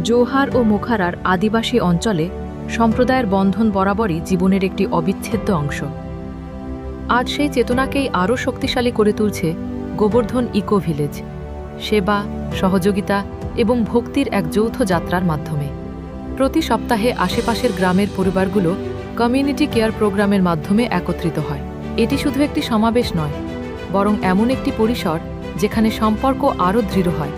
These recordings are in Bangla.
জোহার ও মোখারার আদিবাসী অঞ্চলে সম্প্রদায়ের বন্ধন বরাবরই জীবনের একটি অবিচ্ছেদ্য অংশ। আজ সেই চেতনাকেই আরও শক্তিশালী করে তুলছে গোবর্ধন ইকো ভিলেজ, সেবা, সহযোগিতা এবং ভক্তির এক যৌথ যাত্রার মাধ্যমে। প্রতি সপ্তাহে আশেপাশের গ্রামের পরিবারগুলো কমিউনিটি কেয়ার প্রোগ্রামের মাধ্যমে একত্রিত হয়। এটি শুধু একটি সমাবেশ নয়, বরং এমন একটি পরিসর যেখানে সম্পর্ক আরও দৃঢ় হয়,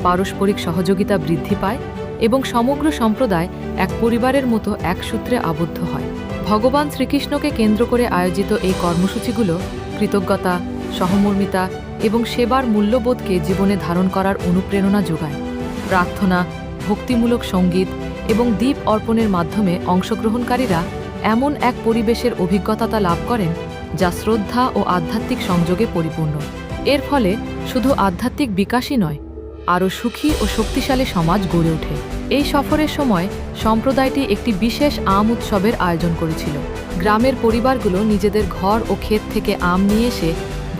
পারস্পরিক সহযোগিতা বৃদ্ধি পায় এবং সমগ্র সম্প্রদায় এক পরিবারের মতো এক সূত্রে আবদ্ধ হয়। ভগবান শ্রীকৃষ্ণকে কেন্দ্র করে আয়োজিত এই কর্মসূচিগুলো কৃতজ্ঞতা, সহমর্মিতা এবং সেবার মূল্যবোধকে জীবনে ধারণ করার অনুপ্রেরণা যোগায়। প্রার্থনা, ভক্তিমূলক সঙ্গীত এবং দীপ অর্পণের মাধ্যমে অংশগ্রহণকারীরা এমন এক পরিবেশের অভিজ্ঞতা লাভ করেন যা শ্রদ্ধা ও আধ্যাত্মিক সংযোগে পরিপূর্ণ। এর ফলে শুধু আধ্যাত্মিক বিকাশই নয়, আরও সুখী ও শক্তিশালী সমাজ গড়ে ওঠে। এই সফরের সময় সম্প্রদায়টি একটি বিশেষ আম উৎসবের আয়োজন করেছিল। গ্রামের পরিবারগুলো নিজেদের ঘর ও ক্ষেত থেকে আম নিয়ে এসে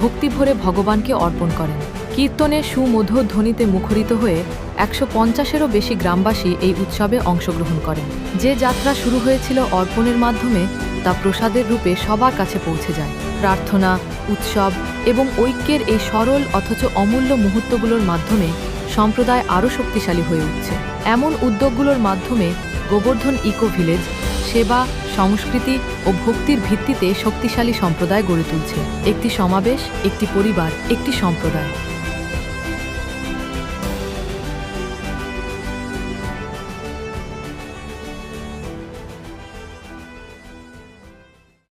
ভক্তিভরে ভগবানকে অর্পণ করেন। কীর্তনে সুমধুর ধ্বনিতে মুখরিত হয়ে 150-এরও বেশি গ্রামবাসী এই উৎসবে অংশগ্রহণ করেন। যে যাত্রা শুরু হয়েছিল অর্পণের মাধ্যমে তা প্রসাদের রূপে সবার কাছে পৌঁছে যায়। প্রার্থনা, উৎসব এবং ঐক্যের এই সরল অথচ অমূল্য মুহূর্তগুলোর মাধ্যমে সম্প্রদায় আরও শক্তিশালী হয়ে উঠছে। এমন উদ্যোগগুলোর মাধ্যমে গোবর্ধন ইকো ভিলেজ সেবা, সংস্কৃতি ও ভক্তির ভিত্তিতে শক্তিশালী সম্প্রদায় গড়ে তুলছে। একটি সমাবেশ, একটি পরিবার, একটি সম্প্রদায়।